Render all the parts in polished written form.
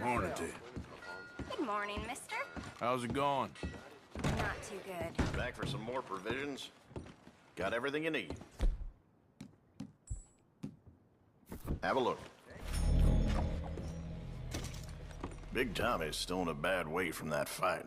Morning to you. Good morning, mister. How's it going? Not too good. Back for some more provisions? Got everything you need. Have a look. Big Tommy's still in a bad way from that fight.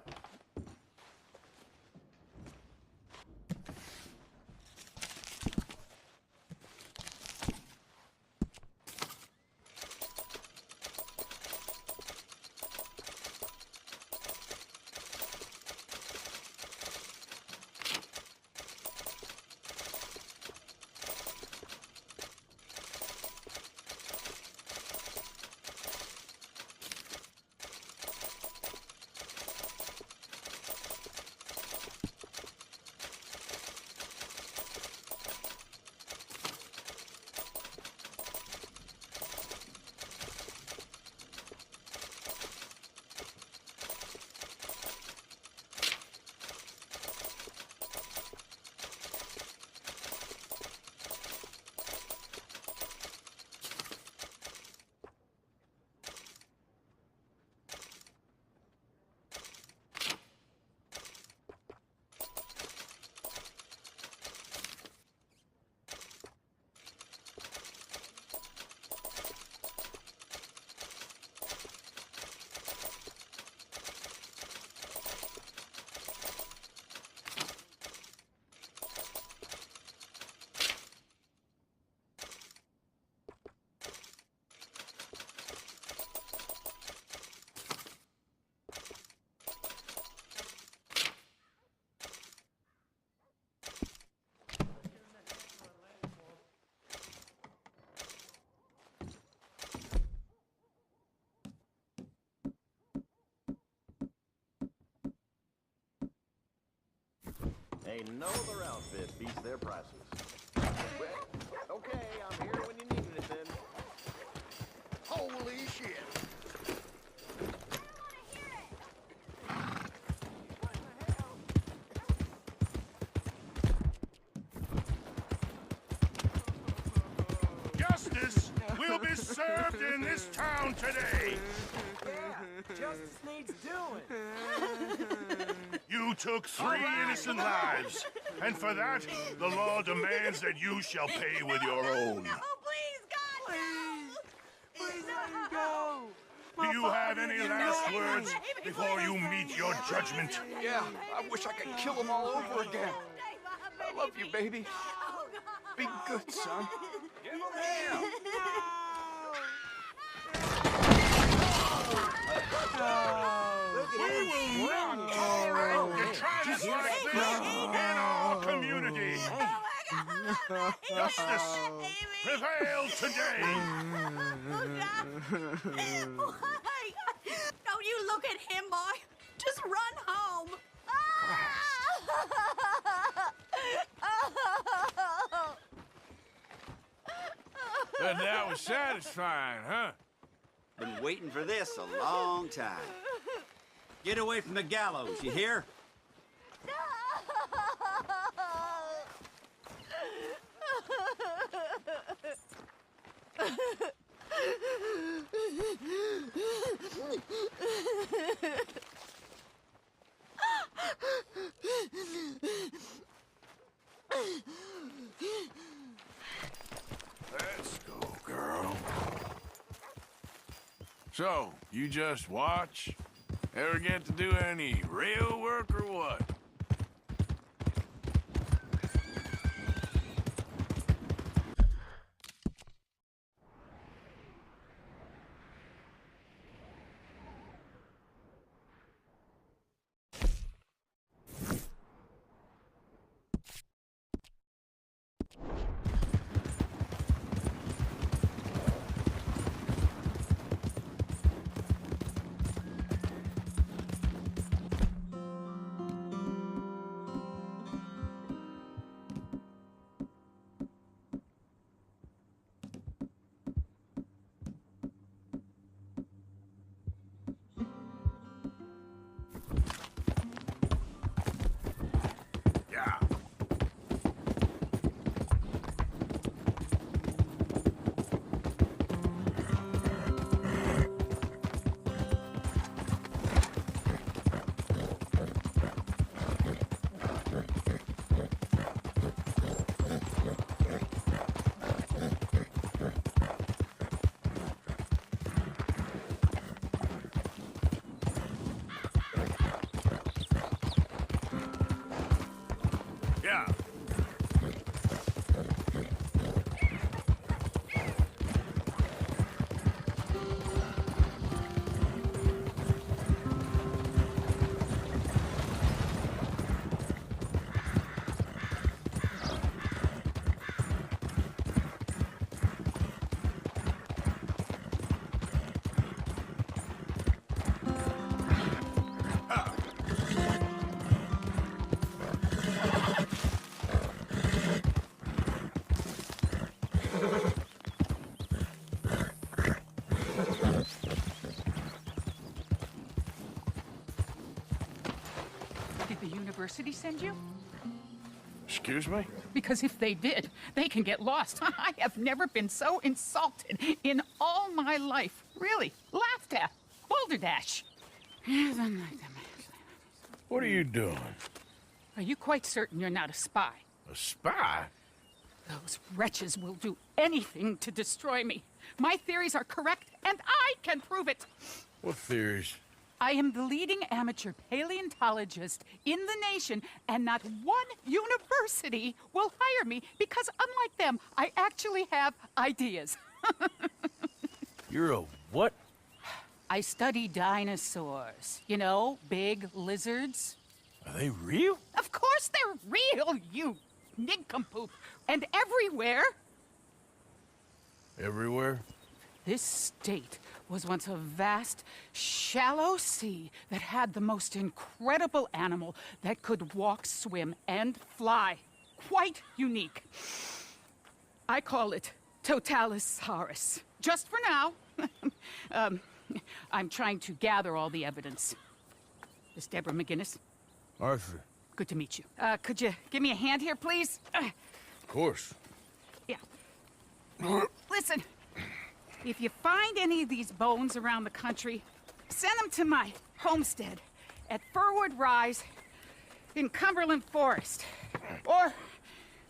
Ain't no other outfit beats their prices. Okay, I'm here when you needed it then. Holy shit! Justice will be served in this town today! Yeah, justice needs doing. You took 3 innocent lives, and for that, the law demands that you shall pay with your own. No, please, God, Please let him go. Do you have any last words before you meet your judgment? Yeah, I wish I could kill them all over again. I love you, baby. Be good, son. Give him hell! We will not tolerate detritus like this in our community. Justice prevail today. Don't you look at him, boy. Just run home. But that was satisfying, huh? Been waiting for this a long time. Get away from the gallows, you hear? Let's go, girl. So, you just watch? Ever get to do any real work or what? the university send you? Excuse me? Because if they did, they can get lost. I have never been so insulted in all my life. Really, laughed at. Balderdash. What are you doing? Are you quite certain you're not a spy? A spy? Those wretches will do anything to destroy me. My theories are correct, and I can prove it. What theories? I am the leading amateur paleontologist in the nation, and not one university will hire me because, unlike them, I actually have ideas. You're a what? I study dinosaurs. You know, big lizards. Are they real? Of course they're real, you nincompoop. And everywhere. Everywhere? This state was once a vast, shallow sea that had the most incredible animal that could walk, swim, and fly. Quite unique. I call it Totalisaurus. Just for now. I'm trying to gather all the evidence. Miss Deborah McGinnis. Arthur. Good to meet you. Could you give me a hand here, please? Of course. Yeah. Listen, if you find any of these bones around the country, send them to my homestead at Furwood Rise in Cumberland Forest. Or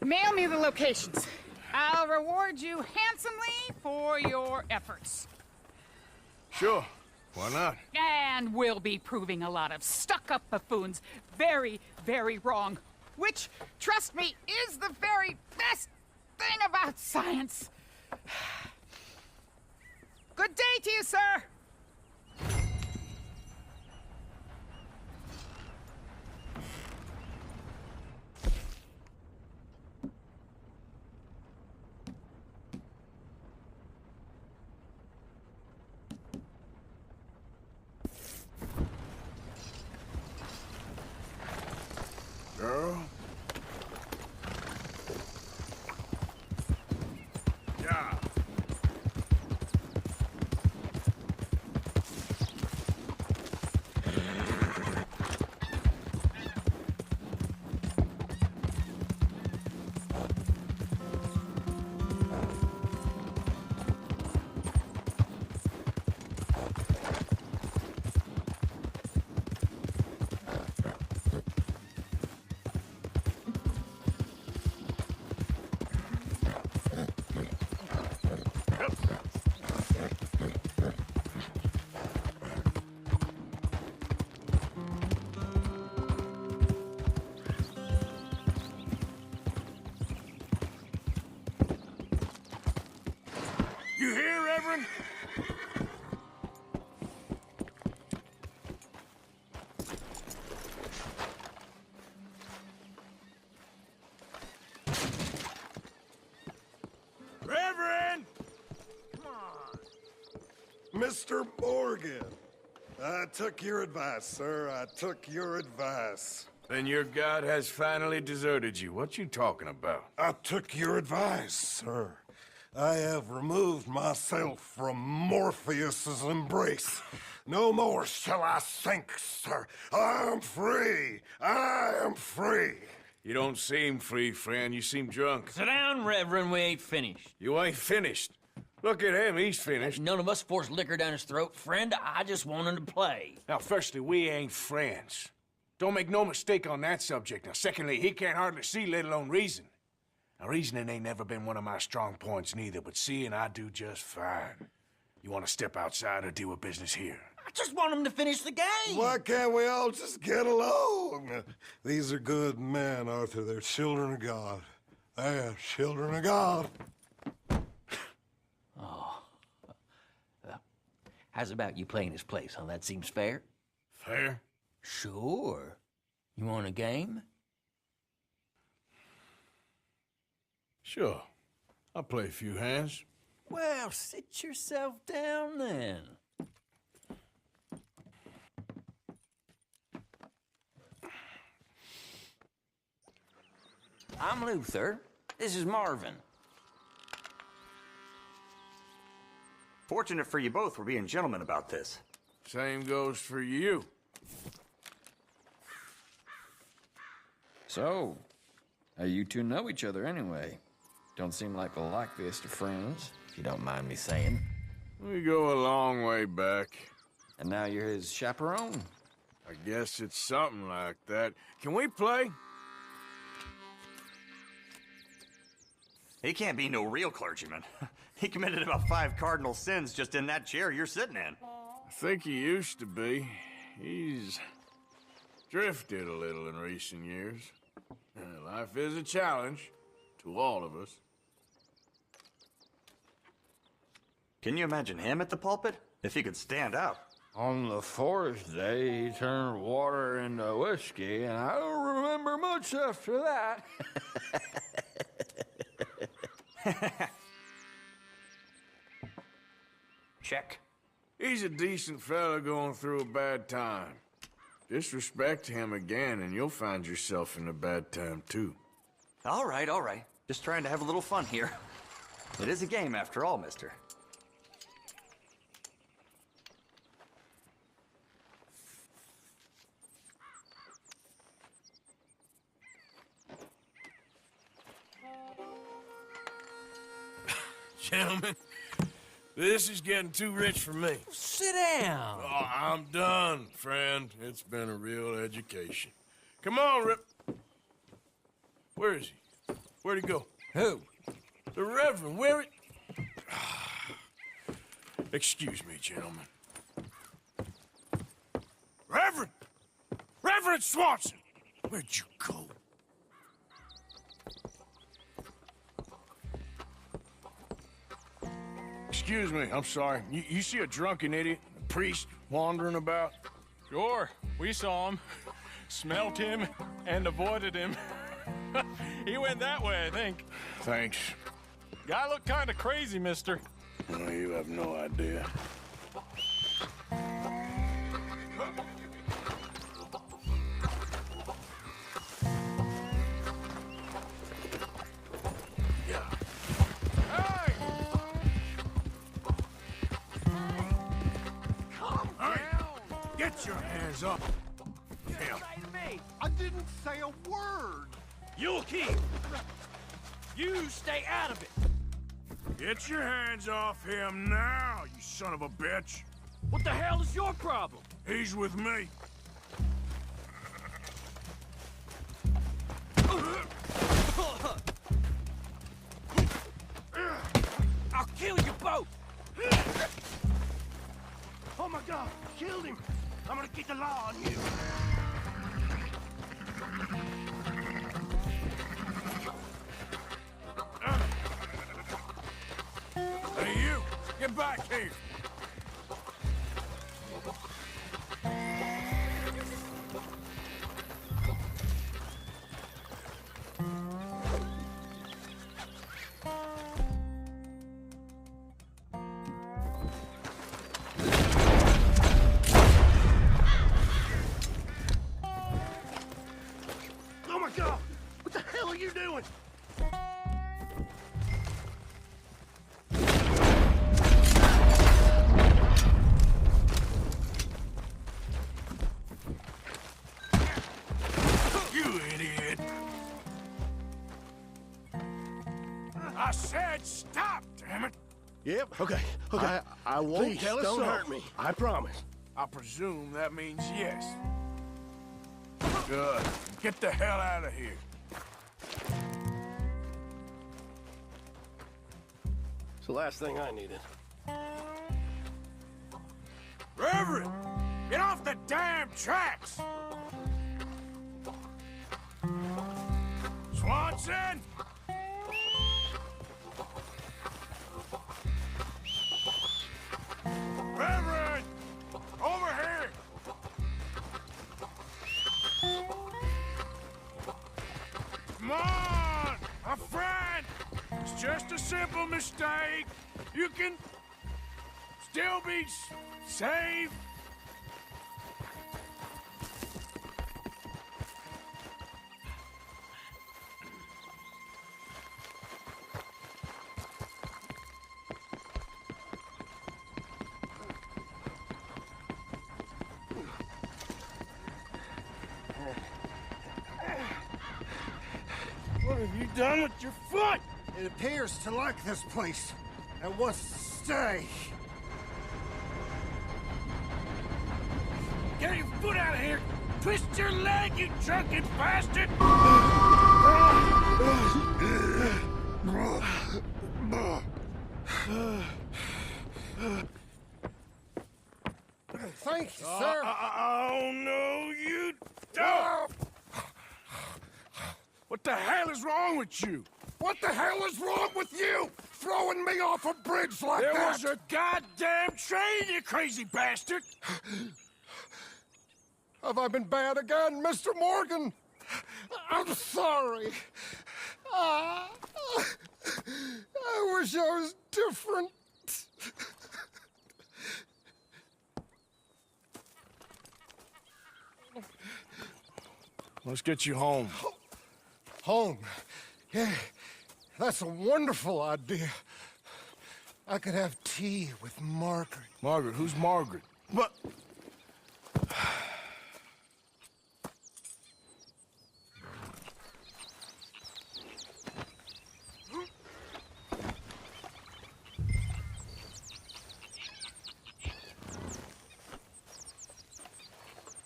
mail me the locations. I'll reward you handsomely for your efforts. Sure. Why not? And we'll be proving a lot of stuck-up buffoons very, very wrong. Which, trust me, is the very best thing about science. Good day to you, sir! Girl? Yeah. You hear, Reverend? Reverend! Mr. Morgan, I took your advice, sir. I took your advice. Then your God has finally deserted you. What you talking about? I took your advice, sir. I have removed myself from Morpheus's embrace. No more shall I sink, sir. I am free. I am free. You don't seem free, friend. You seem drunk. Sit down, Reverend. We ain't finished. You ain't finished. Look at him. He's finished. None of us forced liquor down his throat. Friend, I just want him to play. Now, firstly, we ain't friends. Don't make no mistake on that subject. Now, secondly, he can't hardly see, let alone reason. Now, reasoning ain't never been one of my strong points neither, but seeing I do just fine. You want to step outside or deal with business here? I just want him to finish the game. Why can't we all just get along? These are good men, Arthur. They're children of God. They're children of God. How's about you playing his place, huh? That seems fair? Fair? Sure. You want a game? Sure. I'll play a few hands. Well, sit yourself down then. I'm Luther. This is Marvin. Fortunate for you both, we're being gentlemen about this. Same goes for you. So, how you two know each other anyway? Don't seem like the likeliest of friends, if you don't mind me saying. We go a long way back. And now you're his chaperone? I guess it's something like that. Can we play? He can't be no real clergyman. He committed about 5 cardinal sins just in that chair you're sitting in. I think he used to be. He's drifted a little in recent years. Life is a challenge to all of us. Can you imagine him at the pulpit? If he could stand out. On the 4th day, he turned water into whiskey, and I don't remember much after that. Check. He's a decent fella going through a bad time. Disrespect him again, and you'll find yourself in a bad time, too. All right, all right. Just trying to have a little fun here. It is a game after all, mister. Gentlemen, this is getting too rich for me. Sit down. Oh, I'm done, friend. It's been a real education. Come on, Rip. Where is he? Where'd he go? Who? The Reverend. Where it? Excuse me, gentlemen. Reverend! Reverend Swanson! Where'd you go? Excuse me, I'm sorry. You see a drunken idiot, a priest, wandering about? Sure, we saw him, smelt him, and avoided him. He went that way, I think. Thanks. Guy looked kind of crazy, mister. Oh, you have no idea. Get your hands up! Him. I didn't say a word! You'll keep! You stay out of it! Get your hands off him now, you son of a bitch! What the hell is your problem? He's with me. I'll kill you both! Oh my God, killed him! I'm gonna get the law on you! Hey, you! Get back here! Oh my God! What the hell are you doing? You idiot! I said stop, damn it! Yep. Okay. I won't. Please, Tell us don't so. hurt me. I promise. I presume that means yes. Good. Get the hell out of here. It's the last thing I needed. Reverend! Get off the damn tracks! Swanson! Reverend! Over here! Come on! My friend! It's just a simple mistake. You can still be saved. have you done with your foot? It appears to like this place and wants to stay. Get your foot out of here! Twist your leg, you drunken bastard! Thank you, sir. Oh, no, you don't! What the hell is wrong with you? What the hell is wrong with you? Throwing me off a bridge like There that? was a goddamn train, you crazy bastard! Have I been bad again, Mr. Morgan? I'm sorry. I wish I was different. Let's get you home. Home? Yeah, that's a wonderful idea. I could have tea with Margaret. Margaret? Who's Margaret? What?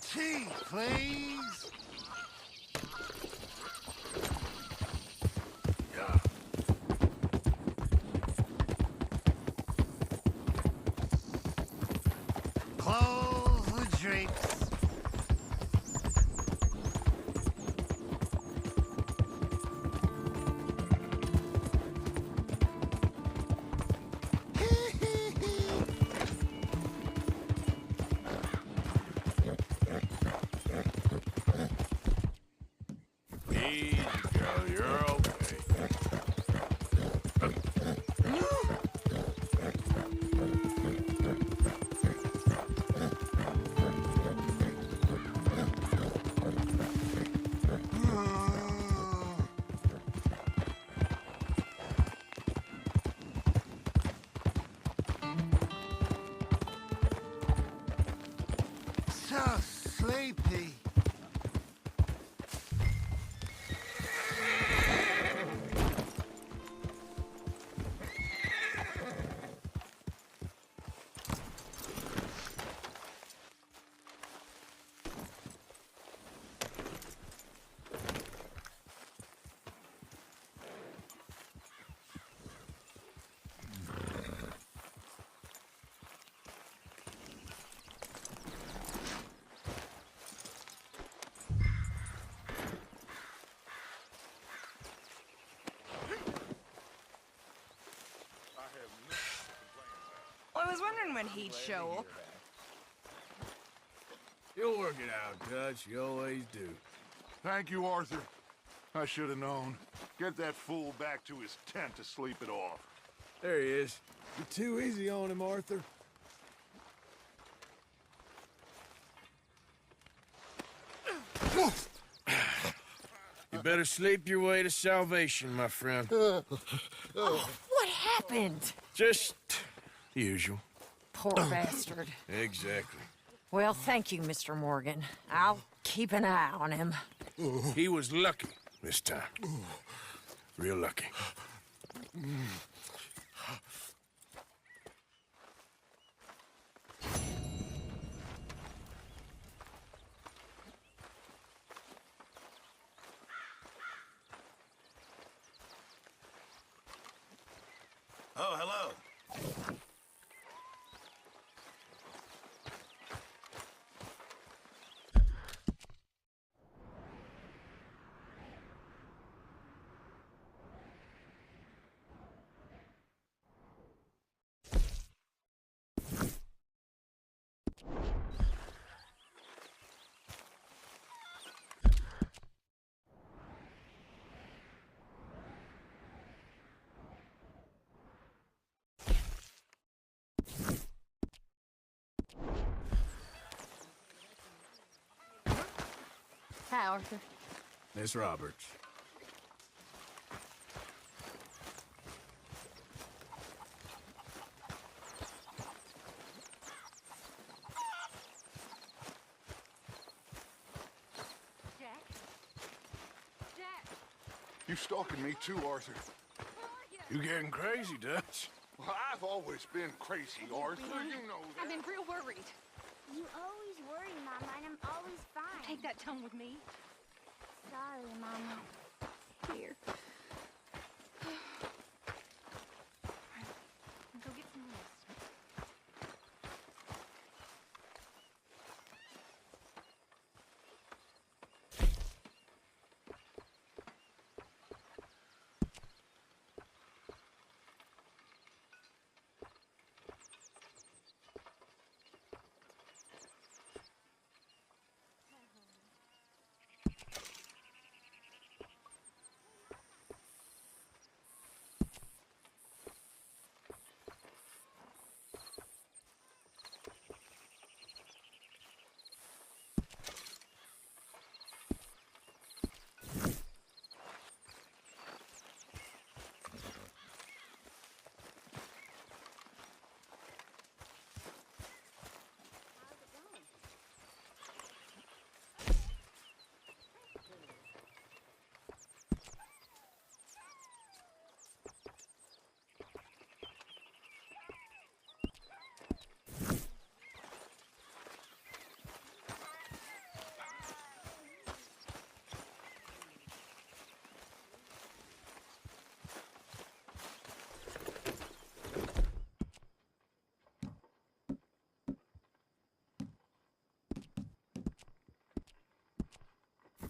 Tea, please. Close the drapes. Easy, girl, you're okay. So sleepy. I was wondering when he'd show up. You'll work it out, Dutch. You always do. Thank you, Arthur. I should have known. Get that fool back to his tent to sleep it off. There he is. You're too easy on him, Arthur. You better sleep your way to salvation, my friend. What happened? Just the usual. Poor bastard. Exactly. Well, thank you, Mr. Morgan. I'll keep an eye on him. He was lucky this time. Real lucky. Oh, hello. Hi, Arthur. Miss Roberts. You stalking me too, Arthur. You getting crazy, Dutch? Well, I've always been crazy, Arthur. You know that. I've been real worried. You always worry, Mama, and I'm always fine. Take that tone with me. Sorry, Mama. Here. Go get some rest.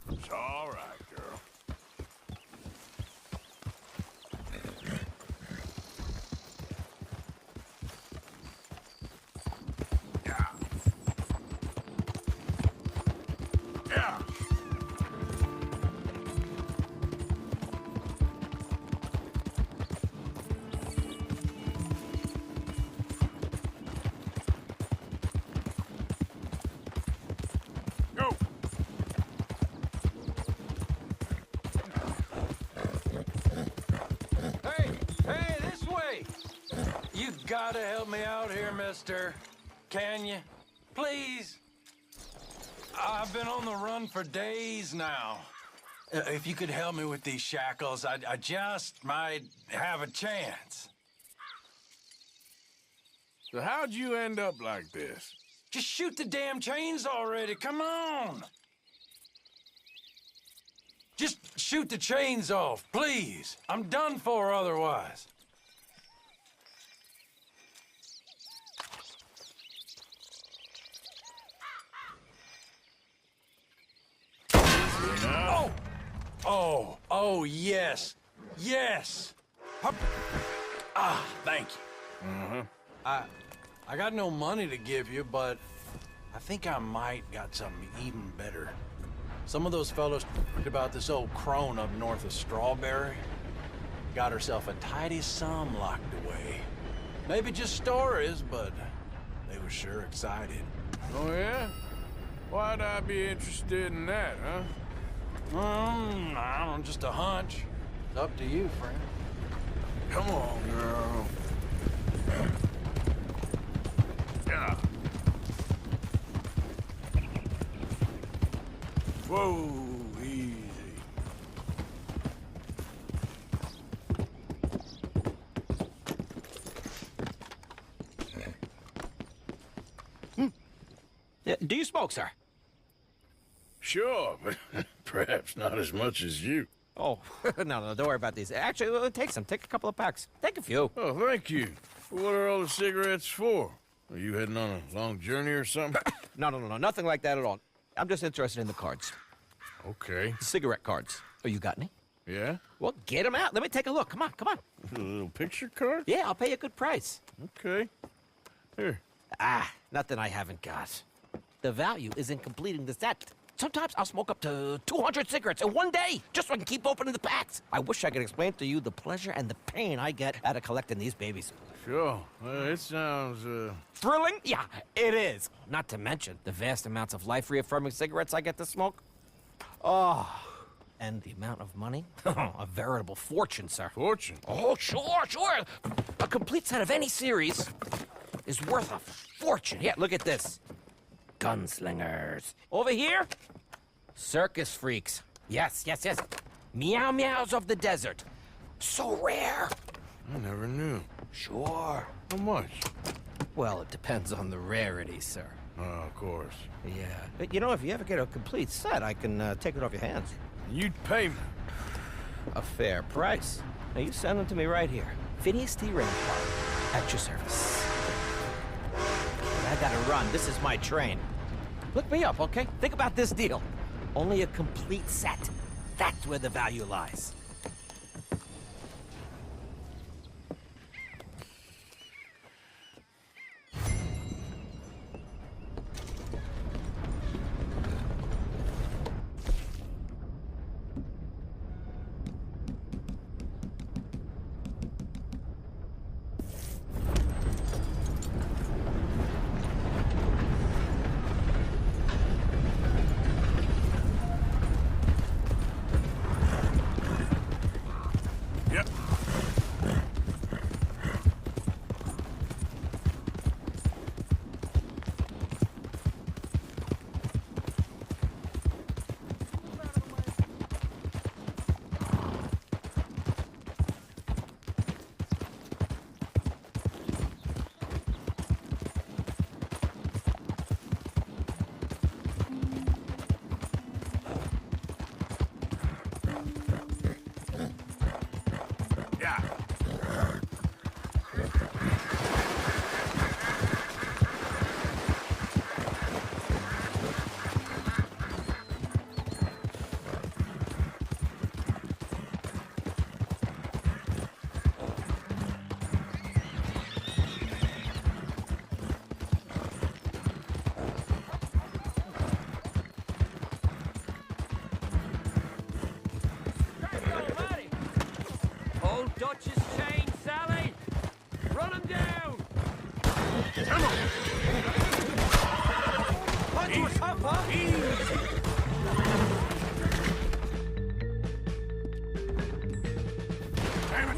It's all right, girl. Yeah. Yeah. Go. Hey, this way! You gotta help me out here, mister. Can you? Please? I've been on the run for days now. If you could help me with these shackles, I just might have a chance. So how'd you end up like this? Just shoot the damn chains already, come on! Just shoot the chains off, please. I'm done for otherwise. Oh, yes. Yes. Hup. Ah, thank you. Mm-hmm. I got no money to give you, but I think I might got something even better. Some of those fellows talked about this old crone up north of Strawberry. Got herself a tidy sum locked away. Maybe just stories, but they were sure excited. Oh, yeah? Why'd I be interested in that, huh? I don't know, just a hunch. It's up to you, friend. Come on, girl. Yeah. Whoa, easy. Do you smoke, sir? Sure, but perhaps not as much as you. Oh, no, don't worry about these. Actually, take some. Take a couple of packs. Take a few. Oh, thank you. What are all the cigarettes for? Are you heading on a long journey or something? No, nothing like that at all. I'm just interested in the cards. Okay. Cigarette cards. Oh, you got any? Yeah? Well, get them out. Let me take a look. Come on. A little picture card? Yeah, I'll pay you a good price. Okay. Here. Nothing I haven't got. The value is in completing the set. Sometimes I'll smoke up to 200 cigarettes in one day, just so I can keep opening the packs. I wish I could explain to you the pleasure and the pain I get out of collecting these babies. Sure. It sounds, Thrilling? Yeah, it is. Not to mention the vast amounts of life-reaffirming cigarettes I get to smoke. Oh, and the amount of money? A veritable fortune, sir. Fortune? Oh, sure. A complete set of any series is worth a fortune. Yeah, look at this. Gunslingers. Over here, circus freaks. Yes. Meow meows of the desert. So rare. I never knew. Sure. How much? Well, it depends on the rarity, sir. Oh, of course. Yeah. But you know, if you ever get a complete set, I can take it off your hands. You'd pay me. A fair price. Now you send them to me right here. Phineas T. Range Park. At your service. I gotta run. This is my train. Look me up, okay? Think about this deal. Only a complete set. That's where the value lies. Dutch's chain, Sally! Run him down! Come on! Punch was tough, huh? Damn it!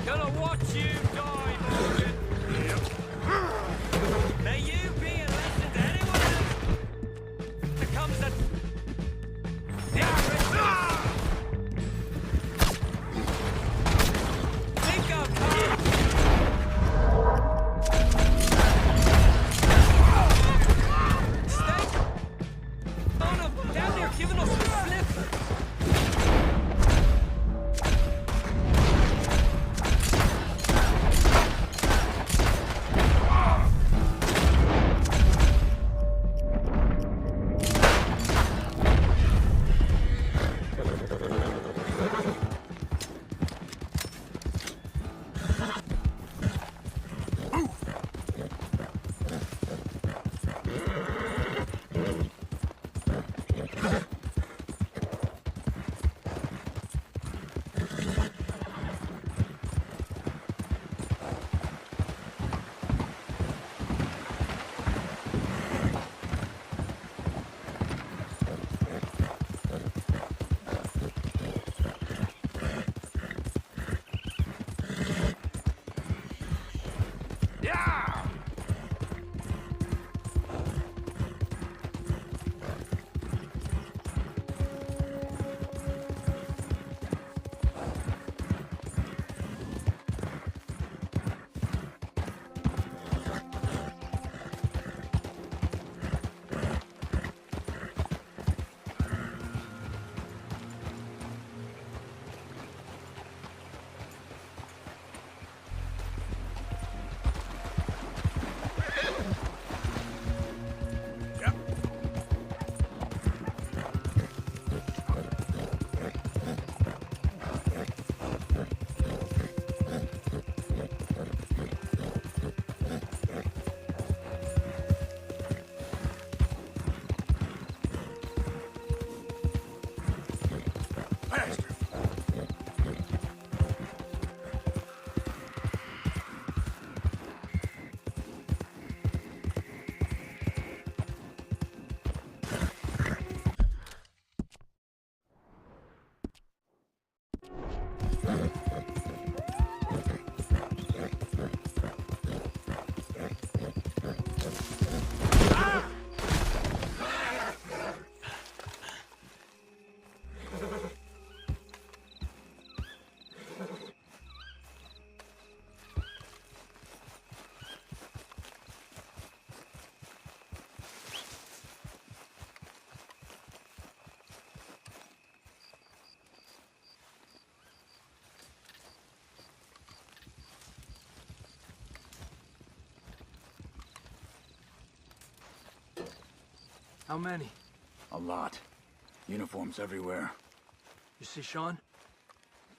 Gonna watch you die, Morgan! May you be a lesson to anyone else that comes at the average. Stay How many? A lot. Uniforms everywhere. You see Sean?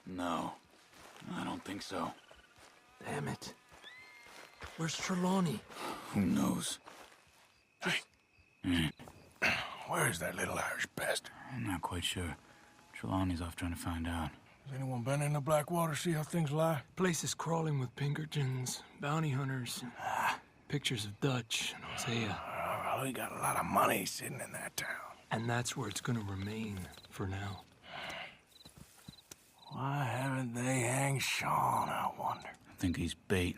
No, I don't think so. Damn it. Where's Trelawney? Who knows? Where is that little Irish bastard? I'm not quite sure. Trelawney's off trying to find out. Has anyone been in the Blackwater, see how things lie? Place is crawling with Pinkertons, bounty hunters, pictures of Dutch and Hosea. Well, we got a lot of money sitting in that town. And that's where it's gonna remain for now. Why haven't they hanged Sean, I wonder? I think he's bait.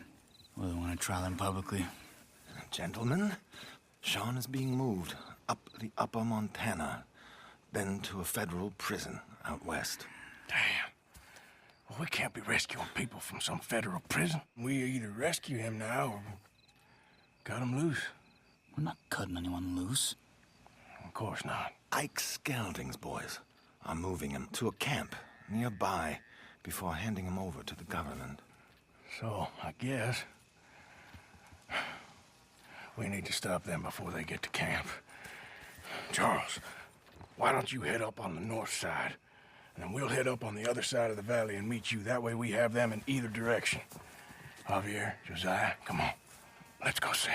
Well, they want to trial him publicly. Gentlemen, Sean is being moved up the upper Montana, then to a federal prison out west. Damn. Well, we can't be rescuing people from some federal prison. We either rescue him now or cut him loose. We're not cutting anyone loose. Of course not. Ike Skelding's boys are moving him to a camp nearby before handing him over to the government. So, I guess we need to stop them before they get to camp. Charles, why don't you head up on the north side, and then we'll head up on the other side of the valley and meet you. That way we have them in either direction. Javier, Josiah, come on. Let's go see.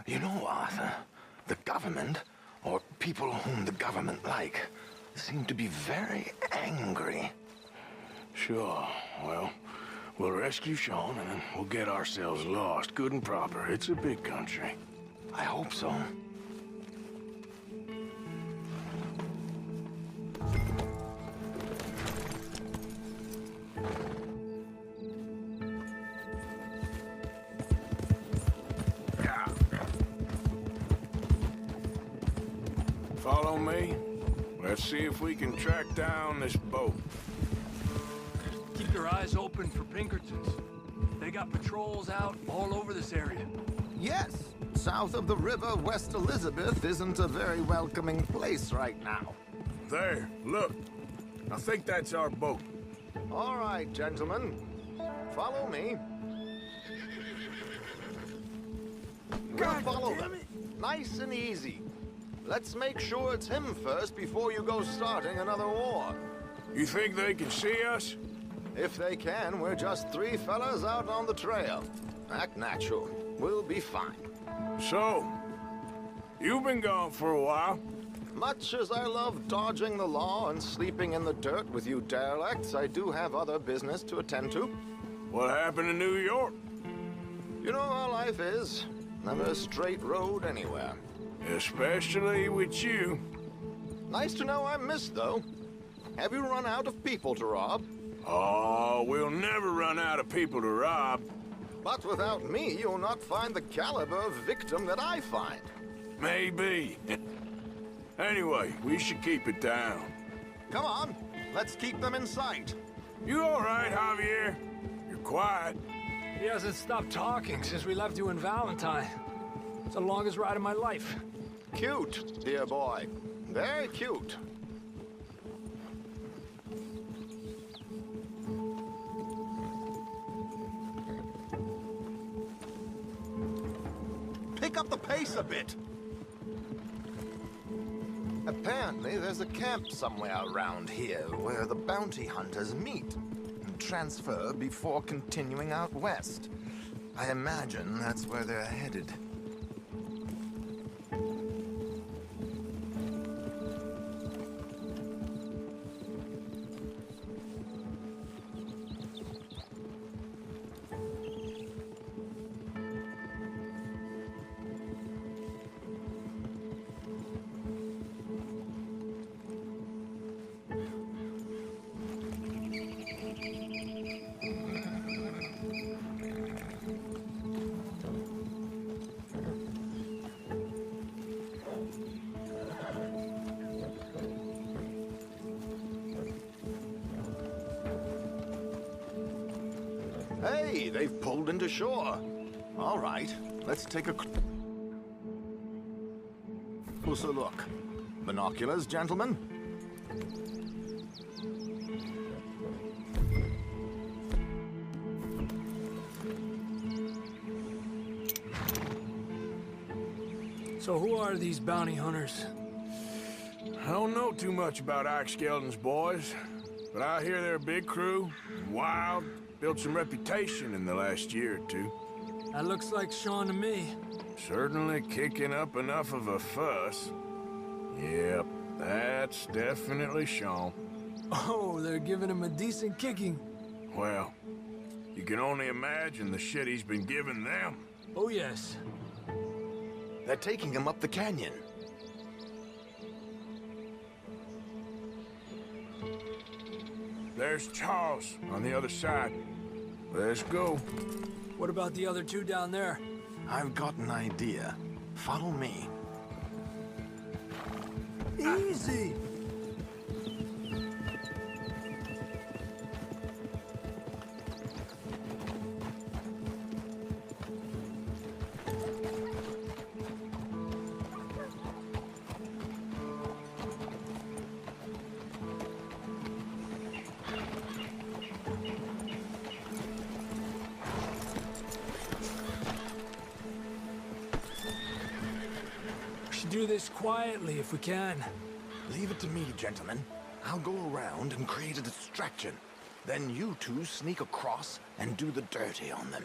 You know, Arthur, the government, or people whom the government like, seem to be very angry. Sure. Well, we'll rescue Sean, and then we'll get ourselves lost, good and proper. It's a big country. I hope so. Follow me. Let's see if we can track down this boat. Keep your eyes open for Pinkertons. They got patrols out all over this area. Yes, south of the river, West Elizabeth isn't a very welcoming place right now. There, look. I think that's our boat. All right, gentlemen. Follow me. We'll follow them. Nice and easy. Let's make sure it's him first before you go starting another war. You think they can see us? If they can, we're just three fellas out on the trail. Act natural. We'll be fine. So, you've been gone for a while. Much as I love dodging the law and sleeping in the dirt with you derelicts, I do have other business to attend to. What happened in New York? You know how life is. Never a straight road anywhere. Especially with you. Nice to know I'm missed, though. Have you run out of people to rob? Oh, we'll never run out of people to rob. But without me, you'll not find the caliber of victim that I find. Maybe. Anyway, we should keep it down. Come on, let's keep them in sight. You all right, Javier? You're quiet. He hasn't stopped talking since we left you in Valentine. It's the longest ride of my life. Cute, dear boy. Very cute. Pick up the pace a bit. Apparently, there's a camp somewhere around here where the bounty hunters meet and transfer before continuing out west. I imagine that's where they're headed. Hey, they've pulled into shore. All right, let's take a closer look. Binoculars, gentlemen? So who are these bounty hunters? I don't know too much about Ike Skelton's boys, but I hear they're a big crew, wild, built some reputation in the last year or two. That looks like Sean to me. Certainly kicking up enough of a fuss. Yep, that's definitely Sean. Oh, they're giving him a decent kicking. Well, you can only imagine the shit he's been giving them. Oh, yes. They're taking him up the canyon. There's Charles on the other side. Let's go. What about the other two down there? I've got an idea. Follow me. Easy! Do this quietly if we can. Leave it to me, gentlemen. I'll go around and create a distraction. Then you two sneak across and do the dirty on them.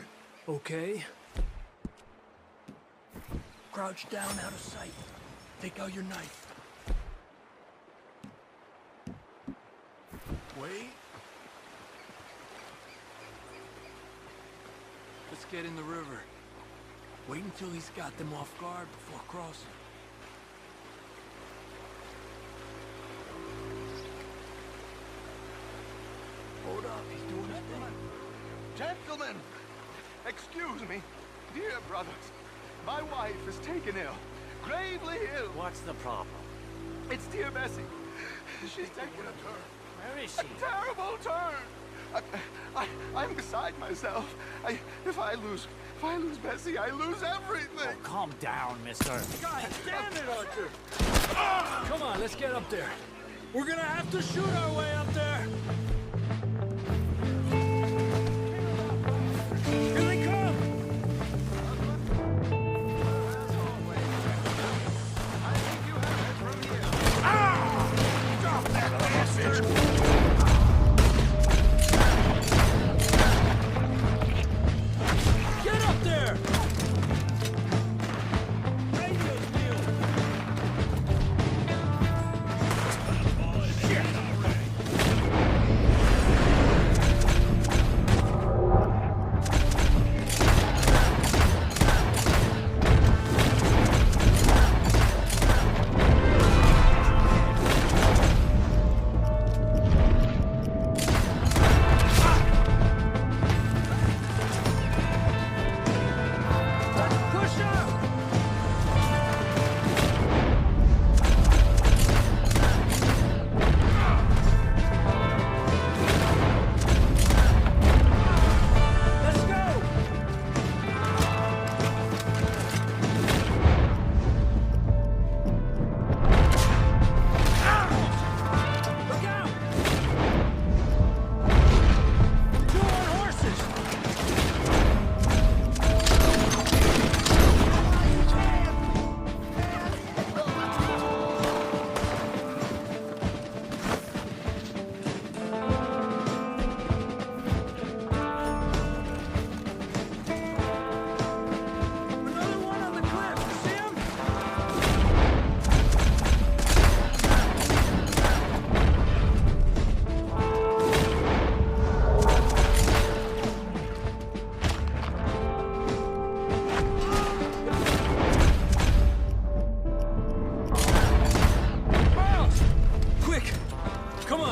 Okay. Crouch down out of sight. Take out your knife. Wait. Let's get in the river. Wait until he's got them off guard before crossing. Hold up, he's doing his thing. Gentlemen, excuse me. Dear brothers, my wife is taken ill. Gravely ill. What's the problem? It's dear Bessie. She's taken a turn. Where is she? A terrible turn. I'm beside myself. If I lose Bessie, I lose everything. Oh, calm down, mister. God damn it, Arthur! Come on, let's get up there. We're gonna have to shoot our way up there. Here they come! Drop that bastard! Get up there!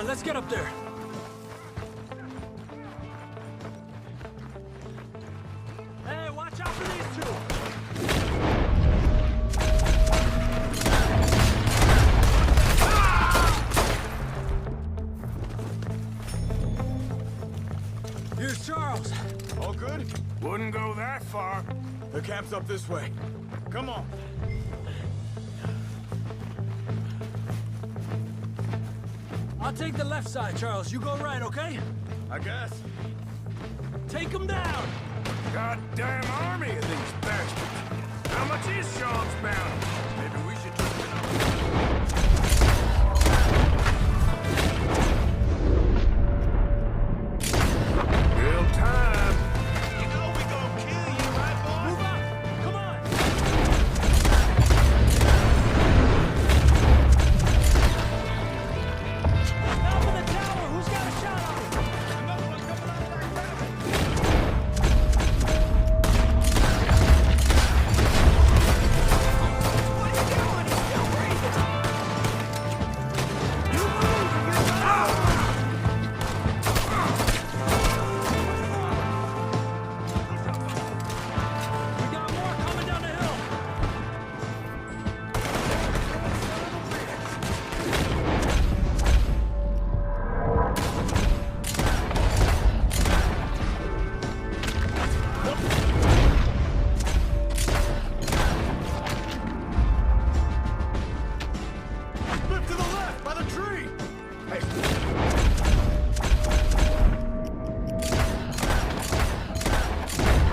Let's get up there. Hey, watch out for these two. Here's Charles. All good? Wouldn't go that far. The camp's up this way. Come on. I'll take the left side, Charles. You go right, okay? I guess. Take them down! Goddamn army of these bastards. How much is Sean's bounty? Maybe we should look it up. Real time. You know we gonna kill you, right, boy? Move up! Come on! Top of the tower! Who's got a shot on it? Another one coming out of that cabin. What are you doing? He's still breathing. You move and get out! We got more coming down the hill! Look to the left, by the tree! Hey,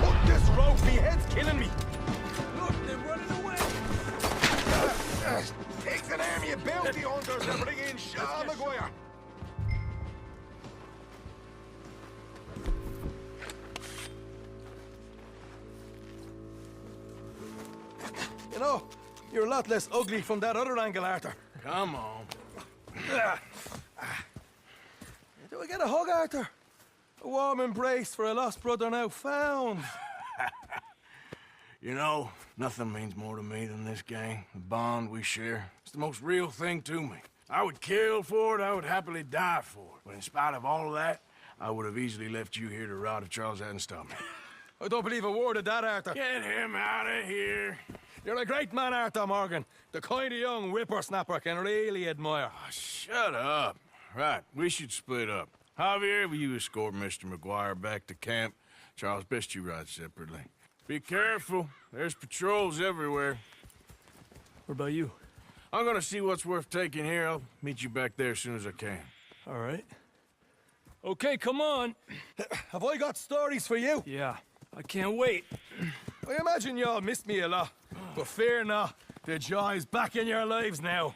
Oh, this rope, he head's killing me. Look, they're running away! Take the name, you bounty hunters, and bring in Sean McGuire. You know, you're a lot less ugly from that other angle, Arthur. come on. Do we get a hug, Arthur? A warm embrace for a lost brother now found. You know, nothing means more to me than this gang, the bond we share. It's the most real thing to me. I would kill for it, I would happily die for it. But in spite of all of that, I would have easily left you here to rot if Charles hadn't stopped me. I don't believe a word of that, Arthur. Get him out of here. You're a great man, Arthur Morgan. The kind of young whippersnapper I can really admire. Oh, shut up. Right, we should split up. Javier, will you escort Mr. McGuire back to camp? Charles, best you ride separately. Be careful. There's patrols everywhere. What about you? I'm gonna see what's worth taking here. I'll meet you back there as soon as I can. All right. Okay, come on. Have I got stories for you? Yeah, I can't wait. I imagine y'all missed me a lot, but fear not. The joy's back in your lives now.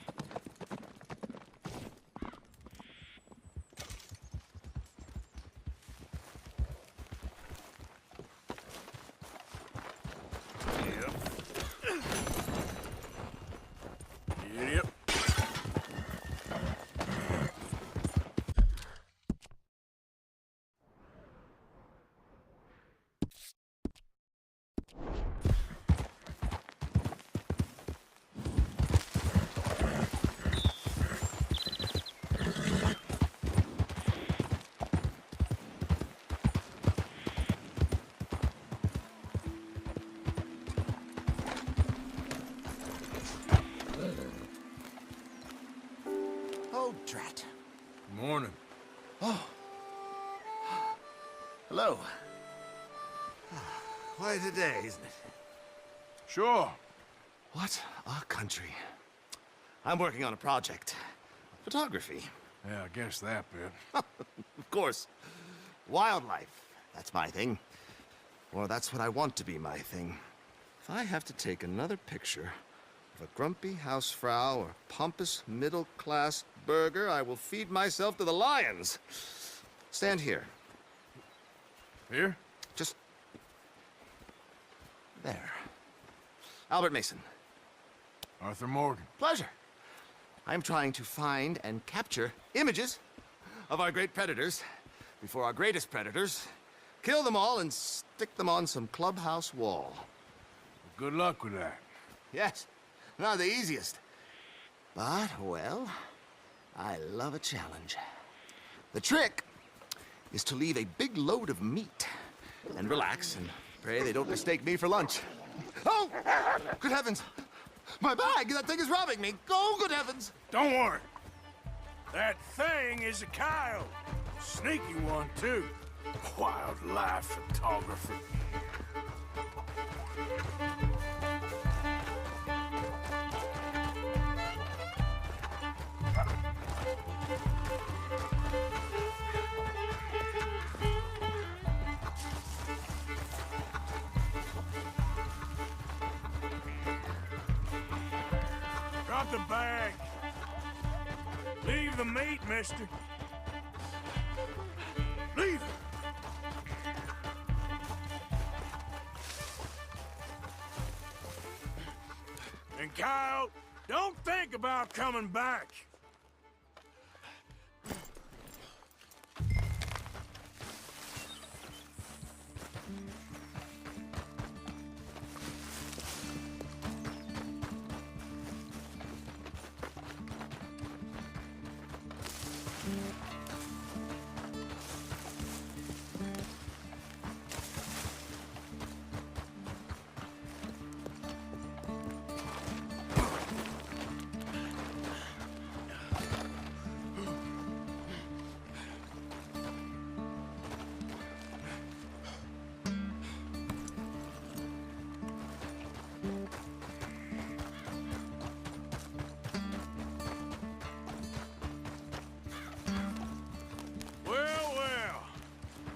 Yep. Oh, drat. Good morning. Oh. Hello. Quite a day, isn't it? Sure. What a country. I'm working on a project. Photography. Yeah, I guess that bit. Of course. Wildlife. That's my thing. Or that's what I want to be my thing. If I have to take another picture of a grumpy housefrau or pompous middle-class burger, I will feed myself to the lions. Stand here. Here? Just... there. Albert Mason. Arthur Morgan. Pleasure. I'm trying to find and capture images of our great predators before our greatest predators kill them all and stick them on some clubhouse wall. Good luck with that. Yes, not the easiest. But, well, I love a challenge. The trick is to leave a big load of meat and relax and pray they don't mistake me for lunch. Oh! Good heavens! My bag! That thing is robbing me! Oh, good heavens! Don't worry. That thing is a coyote. Sneaky one, too. Wildlife photographer. Drop the bag. Leave the meat, mister. Leave it. And Kyle, don't think about coming back.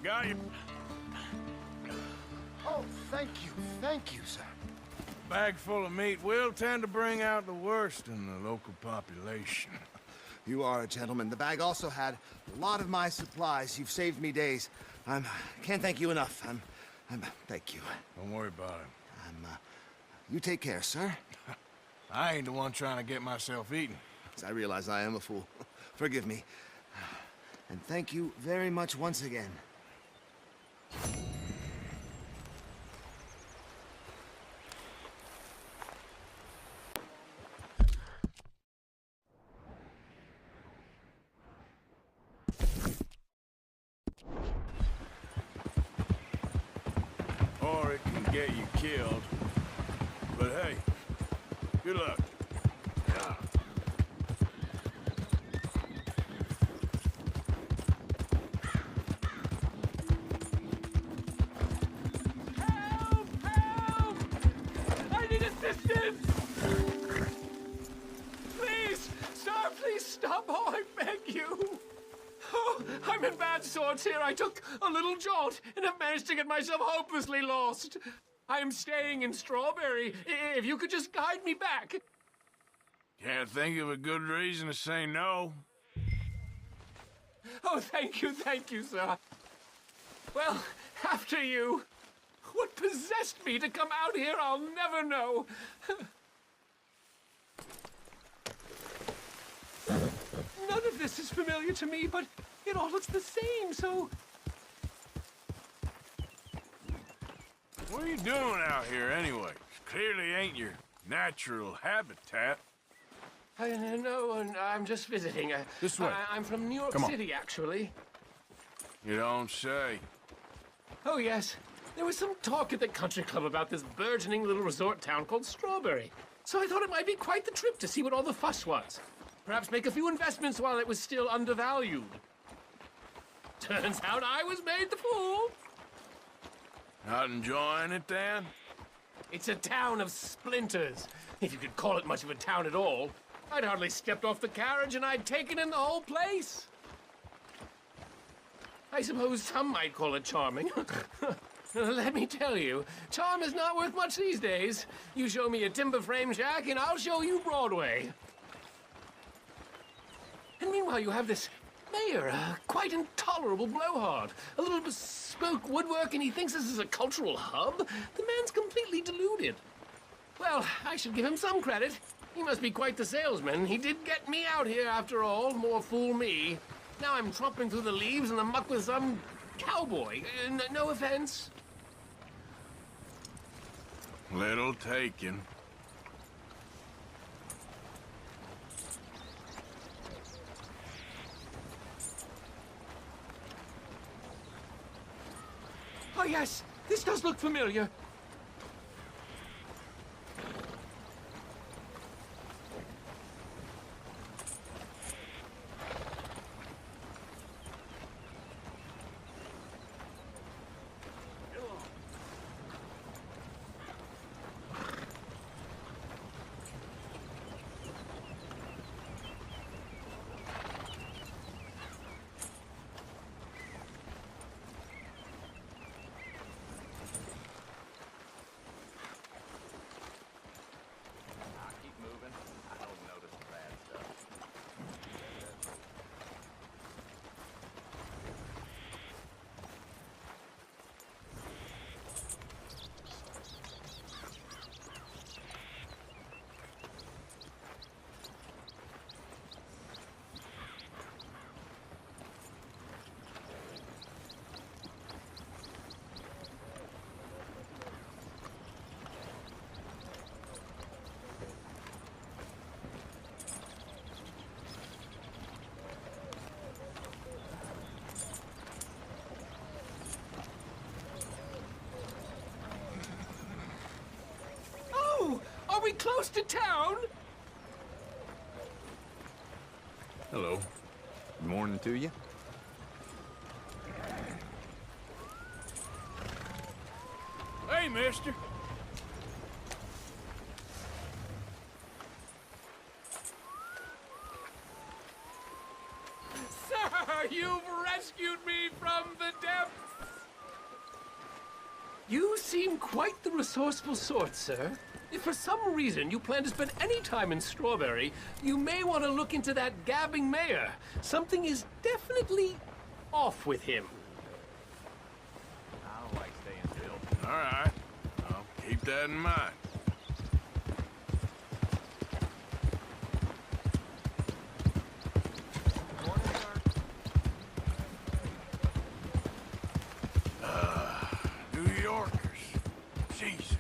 Got you. Oh, thank you, sir. Bag full of meat will tend to bring out the worst in the local population. You are a gentleman. The bag also had a lot of my supplies. You've saved me days. Can't thank you enough. Thank you. Don't worry about it. You take care, sir. I ain't the one trying to get myself eaten. I realize I am a fool. Forgive me. And thank you very much once again. Or it can get you killed. But hey, good luck. Assistance! Please! Sir, please stop! Oh, I beg you! Oh, I'm in bad sorts here. I took a little jolt and have managed to get myself hopelessly lost. I am staying in Strawberry. If you could just guide me back. Can't think of a good reason to say no. Oh, thank you, sir. Well, after you. What possessed me to come out here, I'll never know. None of this is familiar to me, but it all looks the same, so... What are you doing out here, anyway? Clearly ain't your natural habitat. No, I'm just visiting. This way. I'm from New York Come on. City, actually. You don't say. Oh, yes. There was some talk at the country club about this burgeoning little resort town called Strawberry. So I thought it might be quite the trip to see what all the fuss was. Perhaps make a few investments while it was still undervalued. Turns out I was made the fool. Not enjoying it, then? It's a town of splinters, if you could call it much of a town at all. I'd hardly stepped off the carriage and I'd taken in the whole place. I suppose some might call it charming. Let me tell you, charm is not worth much these days. You show me a timber frame shack and I'll show you Broadway. And meanwhile, you have this mayor, a quite intolerable blowhard. A little bespoke woodwork, and he thinks this is a cultural hub? The man's completely deluded. Well, I should give him some credit. He must be quite the salesman. He did get me out here, after all. More fool me. Now I'm tromping through the leaves in the muck with some cowboy. No offense. Little taken. Oh, yes. This does look familiar. close to town. Hello. Good morning to you. Hey, mister. Sir, you've rescued me from the depths. You seem quite the resourceful sort, sir. If for some reason you plan to spend any time in Strawberry, you may want to look into that gabbing mayor. Something is definitely off with him. I don't like staying still. All right. I'll keep that in mind. New Yorkers. Jesus.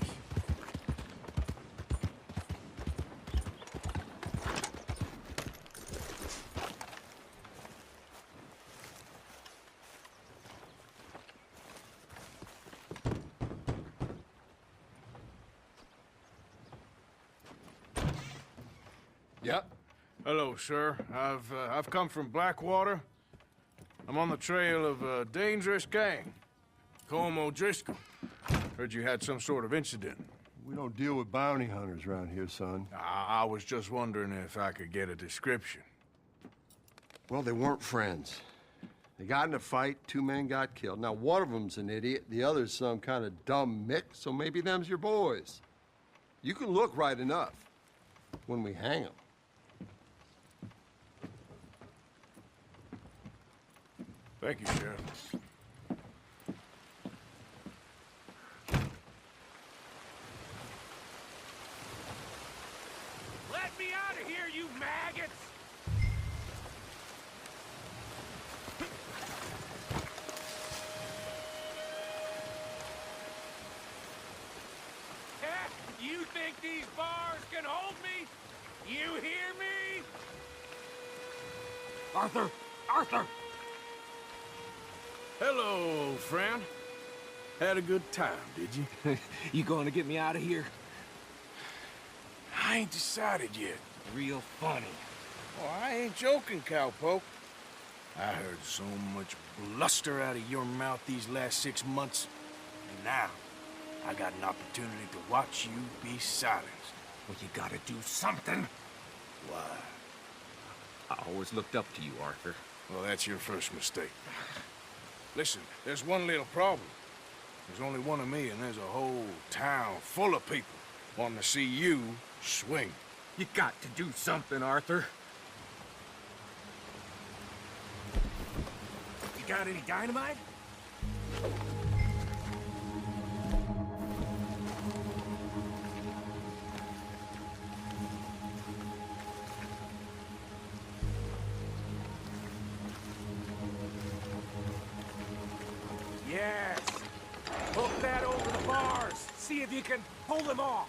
Yep. Hello, sir. I've come from Blackwater. I'm on the trail of a dangerous gang. Colm O'Driscoll. Heard you had some sort of incident. We don't deal with bounty hunters around here, son. I was just wondering if I could get a description. Well, they weren't friends. They got in a fight, 2 men got killed. Now, one of them's an idiot, the other's some kind of dumb mick, so maybe them's your boys. You can look right enough when we hang them. Thank you, Sheriff. Let me out of here, you maggots! You think these bars can hold me? You hear me? Arthur! Arthur! Hello, old friend. Had a good time, did you? You going to get me out of here? I ain't decided yet. Real funny. Oh, I ain't joking, cowpoke. I heard so much bluster out of your mouth these last 6 months. And now, I got an opportunity to watch you be silenced. Well, you gotta do something. Why? I always looked up to you, Arthur. Well, that's your first mistake. Listen, there's one little problem. There's only one of me, and there's a whole town full of people wanting to see you swing. You got to do something, Arthur. You got any dynamite? Yes. Hook that over the bars. See if you can pull them off.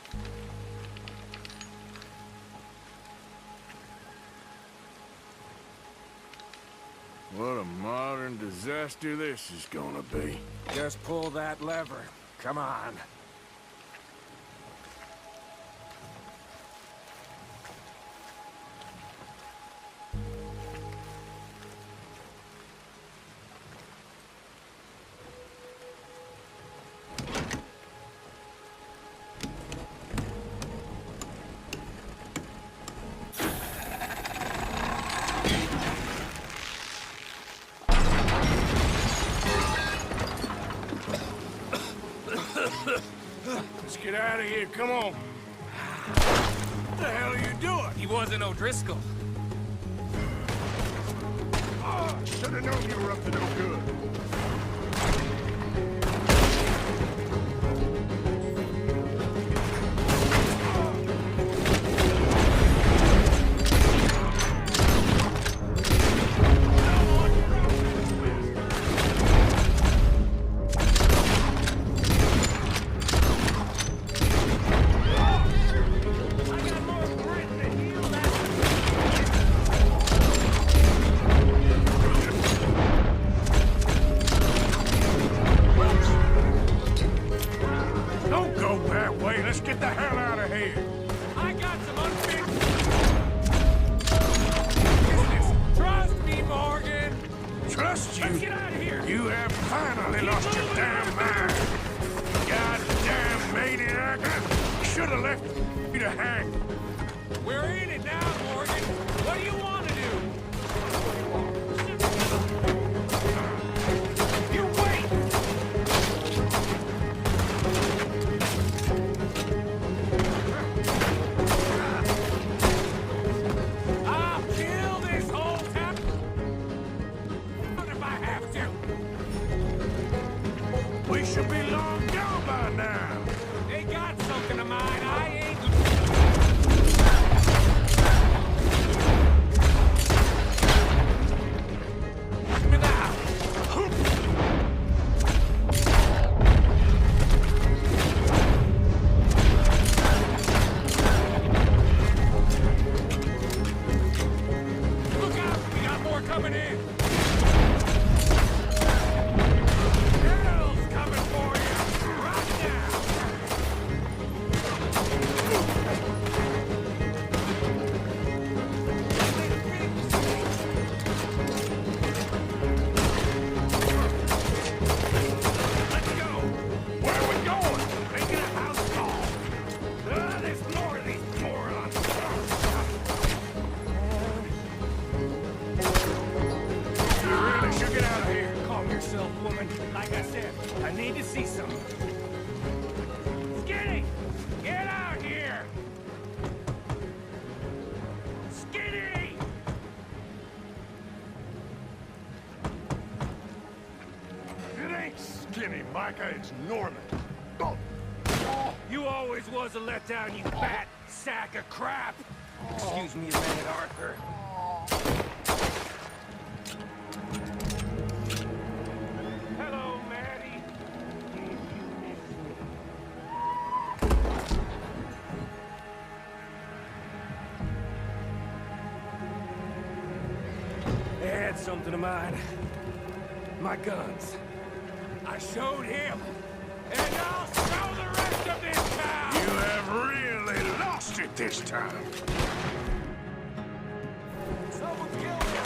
What a modern disaster this is gonna be. Just pull that lever. Come on. Let's get out of here, come on. What the hell are you doing? He wasn't O'Driscoll. Should have known you were up to no good. hang. We're in it now, Morgan. What do you want to do? You wait! I'll kill this whole town if I have to. We should be long gone by now. They got something of mine. I ain't. Look out! We got more coming in. Hell's coming for you right now. Let's go. Where are we going? Making a house call. There's more of these morons. You really should get out of here. Calm yourself, woman. Like I said, I need to see something. Skinny! Get out here! Skinny! It ain't Skinny, Micah. It's Norman. Oh, you always was a letdown, you fat sack of crap. Excuse me a minute, Arthur. Hello, Maddie. They had something of mine. My guns. I showed him. And I'll show the rest of this town! You have really lost it this time. Someone's killed him!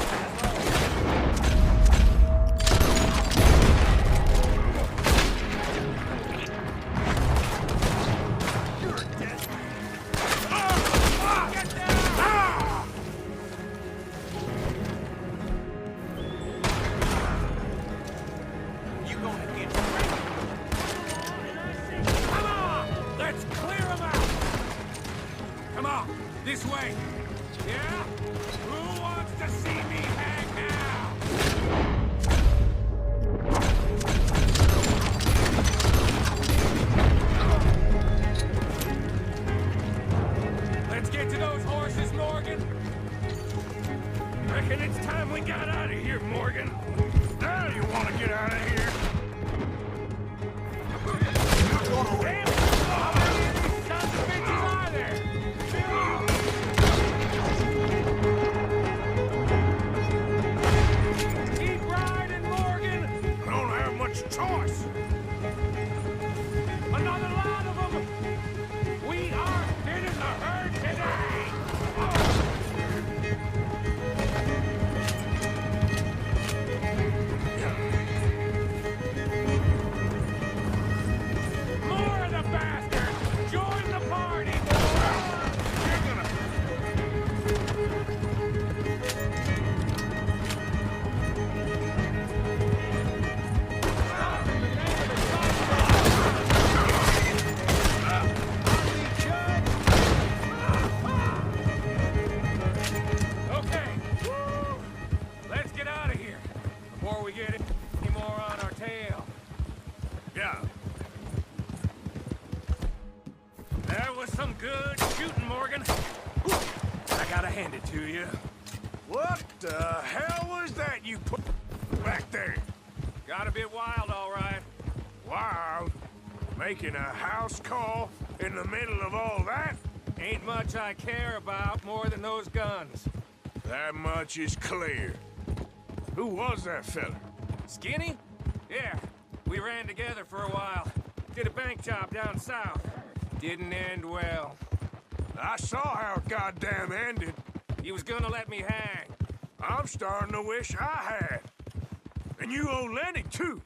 You're dead. Get down! You gonna get ready? Come on! Let's clear them out! Come on, this way. Yeah? Who wants to see me hang now? Let's get to those horses, Morgan. Reckon it's time we got out of here, Morgan. Now you want to get out of here? Damn it! How many of these sons of bitches are there? Keep riding, Morgan! I don't have much choice. Another lot of them! We are thinning the herd today! More of the bastards! Join the party, boys! You're gonna... Okay. Let's get out of here before we get any more on our tail. Yeah. That was some good shooting, Morgan. I gotta hand it to you. What the hell was that you put back there? Got a bit wild, all right. Wild? Making a house call in the middle of all that? Ain't much I care about more than those guns. That much is clear. Who was that fella? Skinny? Yeah, we ran together for a while. Did a bank job down south. Didn't end well. I saw how it goddamn ended. He was gonna let me hang. I'm starting to wish I had. And you owe Lenny, too.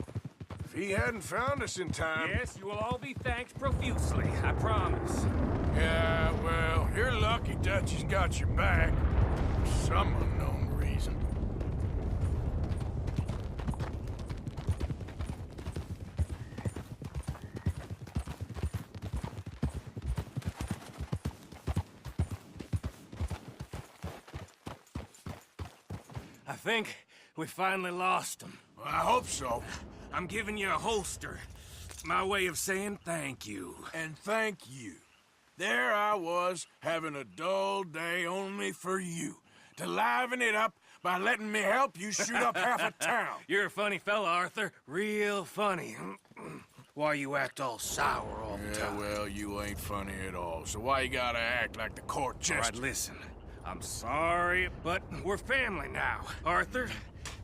If he hadn't found us in time... Yes, you will all be thanked profusely, I promise. Yeah, well, you're lucky Dutchie's got your back. For some unknown reason. I think we finally lost him. Well, I hope so. I'm giving you a holster. My way of saying thank you. And thank you. There I was, having a dull day only for you. To liven it up by letting me help you shoot up half a town. You're a funny fella, Arthur. Real funny. Why you act all sour all the time? Well, you ain't funny at all. So why you gotta act like the court jester? All right, listen. I'm sorry, but we're family now. Arthur,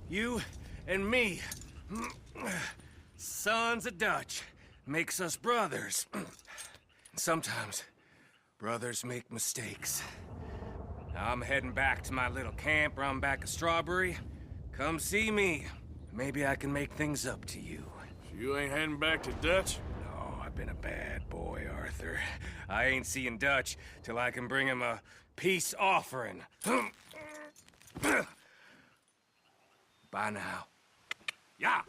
you and me. Sons of Dutch. Makes us brothers. Sometimes, brothers make mistakes. Now I'm heading back to my little camp around back of Strawberry. Come see me. Maybe I can make things up to you. So you ain't heading back to Dutch? No, I've been a bad boy, Arthur. I ain't seeing Dutch till I can bring him a peace offering. Bye now. Yeah.